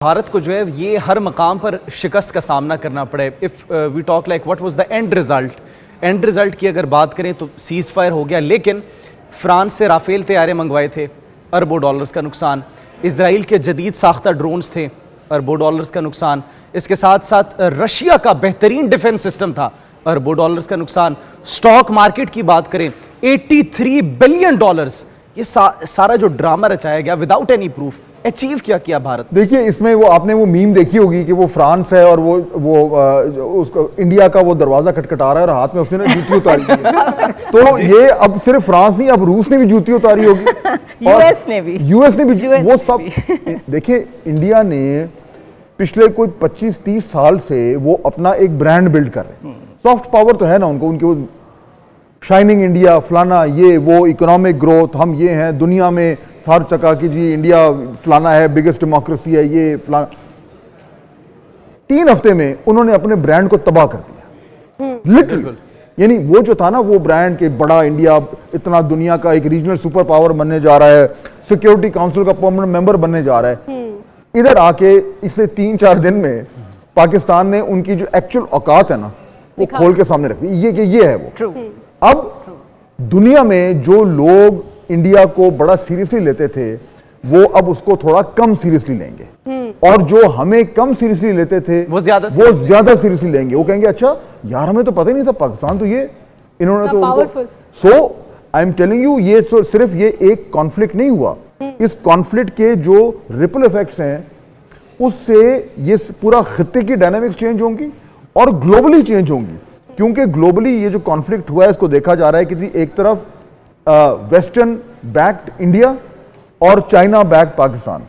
भारत को जो है ये हर मकाम पर शिकस्त का सामना करना पड़े। If we talk like what was the end result की अगर बात करें तो सीज़ फायर हो गया, लेकिन फ्रांस से राफेल तैयारे मंगवाए थे, अरबों डॉलर्स का नुकसान। इजराइल के जदीद साख्ता ड्रोन्स थे, अरबों डॉलर्स का नुकसान। इसके साथ साथ रशिया का बेहतरीन डिफेंस सिस्टम था, अरबों डॉलर्स का नुकसान। स्टॉक मार्केट की बात करें, $83 बिलियन, ये सारा जो ड्रामा रचाया गया विदाउट एनी प्रूफ, अचीव क्या किया भारत। देखिए, इसमें वो आपने वो मीम देखी होगी कि वो फ्रांस है और वो उसको इंडिया का वो दरवाजा खटखटा रहा है और हाथ में उसने जूती उतारी है। तो ये अब सिर्फ फ्रांस नहीं, अब रूस ने भी जूती उतारी होगी, यूएस ने भी वो सब। देखिए, इंडिया ने पिछले कोई 25-30 साल से वो अपना एक ब्रांड बिल्ड कर रहे हैं। सॉफ्ट पावर तो है ना उनको, उनके शाइनिंग इंडिया, फलाना, ये वो, इकोनॉमिक ग्रोथ, हम ये हैं दुनिया में सार चका कि जी इंडिया फलाना है, बिगेस्ट डेमोक्रेसी है, ये फलाना। 3 हफ्ते में उन्होंने अपने ब्रांड को तबाह कर दिया, लिटरली। यानी वो जो था ना, वो ब्रांड के बड़ा इंडिया इतना दुनिया का एक रीजनल सुपर पावर बनने जा रहा है, सिक्योरिटी काउंसिल का परमानेंट मेंबर बनने जा रहा है। इधर आके इससे 3-4 दिन में पाकिस्तान ने उनकी जो एक्चुअल औकात है ना, वो खोल के सामने रखी। ये है वो। अब दुनिया में जो लोग इंडिया को बड़ा सीरियसली लेते थे, वो अब उसको थोड़ा कम सीरियसली लेंगे, और जो हमें कम सीरियसली लेते थे वो ज्यादा सीरियसली लेंगे। वो कहेंगे, अच्छा यार, हमें तो पता ही नहीं था पाकिस्तान तो ये इन्होंने तो। सो आई एम टेलिंग यू, ये सिर्फ ये एक कॉन्फ्लिक्ट नहीं हुआ, इस कॉन्फ्लिक्ट के जो रिपल इफेक्ट्स हैं, उससे ये पूरा खित्ते की डायनामिक्स चेंज होंगी और ग्लोबली चेंज होंगी। क्योंकि ग्लोबली ये जो कॉन्फ्लिक्ट हुआ है, इसको देखा जा रहा है कि एक तरफ वेस्टर्न बैक्ड इंडिया और चाइना बैक्ड पाकिस्तान,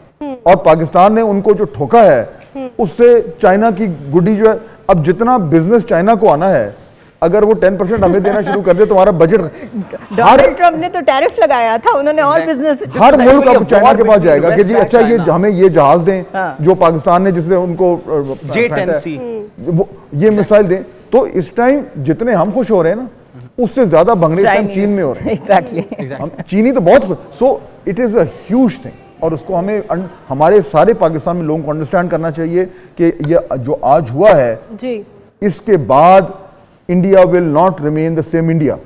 और पाकिस्तान ने उनको जो ठोका है उससे चाइना की गुड्डी जो है, अब जितना बिजनेस चाइना को आना है, अगर वो 10% हमें देना शुरू कर दे तो हमारा बजट। डोनाल्ड ट्रम्प ने तो टैरिफ लगाया था, उन्होंने और बिजनेस, हर मुल्क अब चाइना के पास जाएगा कि जी अच्छा ये हमें ये जहाज दें जो पाकिस्तान ने, जिससे उनको J-10C ये मिसाइल दें। तो इस टाइम जितने हम खुश हो रहे हैं ना, उससे ज्यादा भंगड़े इस टाइम चीन में हो रहे हैं। एग्जैक्टली। चीनी तो बहुत खुश। So it is a huge thing, और उसको हमें हमारे सारे पाकिस्तान में लोगों को अंडरस्टैंड करना चाहिए कि ये जो आज हुआ है जी, इसके बाद India will not remain the same India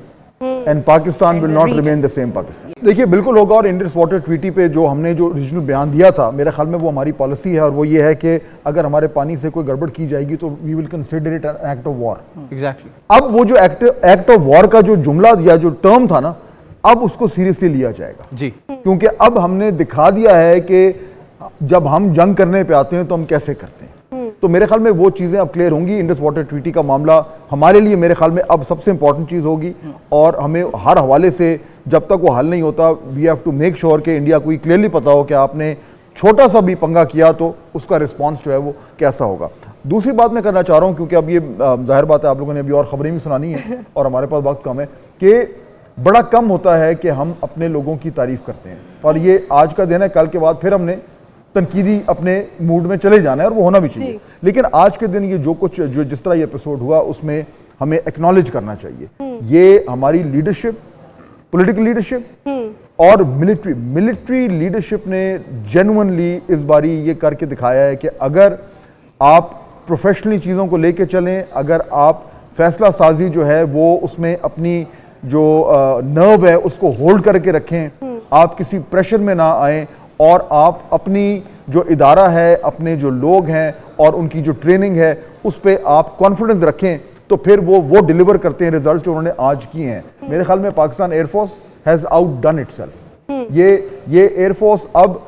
and Pakistan will not remain the same Pakistan. देखिए, बिल्कुल होगा। और इंडस वाटर ट्रीटी पे जो हमने जो रीजनल बयान दिया था, मेरे ख्याल में वो हमारी पॉलिसी है, और वो ये है कि अगर हमारे पानी से कोई गड़बड़ की जाएगी तो we will consider it an act of war. Exactly. अब वो जो एक्ट ऑफ वॉर का जो जुमला या जो टर्म था ना, अब उसको सीरियसली लिया जाएगा जी, क्योंकि अब हमने दिखा दिया है कि जब हम जंग करने पे आते हैं तो हम कैसे करते हैं। तो मेरे ख्याल में वो चीजें अब क्लियर होंगी। इंडस वाटर ट्रीटी का मामला हमारे लिए मेरे ख्याल में अब सबसे इंपॉर्टेंट चीज होगी, और हमें हर हवाले से जब तक वो हल नहीं होता, we have to make sure कि इंडिया को क्लियरली पता हो कि आपने छोटा सा भी पंगा किया तो उसका रिस्पॉन्स जो है वो कैसा होगा। दूसरी बात मैं करना चाह रहा हूँ, क्योंकि अब ये जाहिर बात है आप लोगों ने अभी और खबरें भी सुनानी है और हमारे पास वक्त कम है, कि बड़ा कम होता है कि हम अपने लोगों की तारीफ करते हैं, और ये आज का दिन है, कल के बाद फिर हमने तनकीदी अपने मूड में चले जाना है, और वो होना भी चाहिए। लेकिन आज के दिन ये जो कुछ जो जिस तरह ये एपिसोड हुआ, उसमें हमें एक्नॉलेज करना चाहिए ये हमारी लीडरशिप, पॉलिटिकल लीडरशिप और मिलिट्री लीडरशिप ने जेन्युइनली इस बारी ये करके दिखाया है कि अगर आप प्रोफेशनली चीज़ों को लेके चलें, अगर आप फैसला साजी जो है वो उसमें अपनी जो नर्व है उसको होल्ड करके रखें, आप किसी प्रेशर में ना आए, और आप अपनी जो इदारा है, अपने जो लोग हैं और उनकी जो ट्रेनिंग है, उस पर आप कॉन्फिडेंस रखें, तो फिर वो डिलीवर करते हैं रिजल्ट जो उन्होंने आज किए हैं। मेरे ख्याल में पाकिस्तान एयरफोर्स हैज आउटडन इटसेल्फ। ये एयरफोर्स अब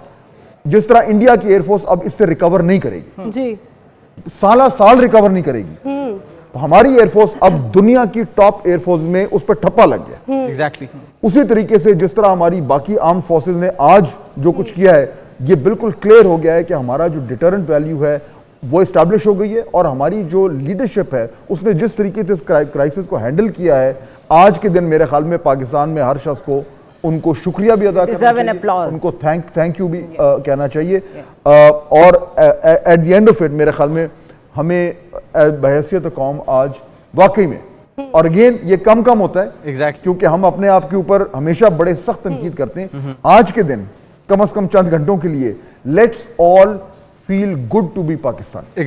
जिस तरह इंडिया की एयरफोर्स अब इससे रिकवर नहीं करेगी जी, साल रिकवर नहीं करेगी। हमारी एयरफोर्स अब दुनिया की टॉप एयरफोर्स में उस पर ठप्पा लग गया। एग्जैक्टली। उसी तरीके से जिस तरह हमारी बाकी आर्म फोर्सेस ने आज जो कुछ किया है, ये बिल्कुल क्लियर हो गया है कि हमारा जो डिटरेंट वैल्यू है वो इस्टेब्लिश हो गई है, और हमारी जो लीडरशिप है उसने जिस तरीके से इस क्राइसिस को हैंडल किया है, आज के दिन मेरे ख्याल में पाकिस्तान में हर शख्स को उनको शुक्रिया भी अदा करना चाहिए, उनको थैंक यू भी कहना चाहिए। और at the end of it मेरे ख्याल में हमें बहैसियत कौम आज वाकई में, और अगेन ये कम होता है क्योंकि हम अपने आप के ऊपर हमेशा बड़े सख्त तनकीद करते हैं। आज के दिन कम से कम चंद घंटों के लिए let's all feel good to be Pakistan.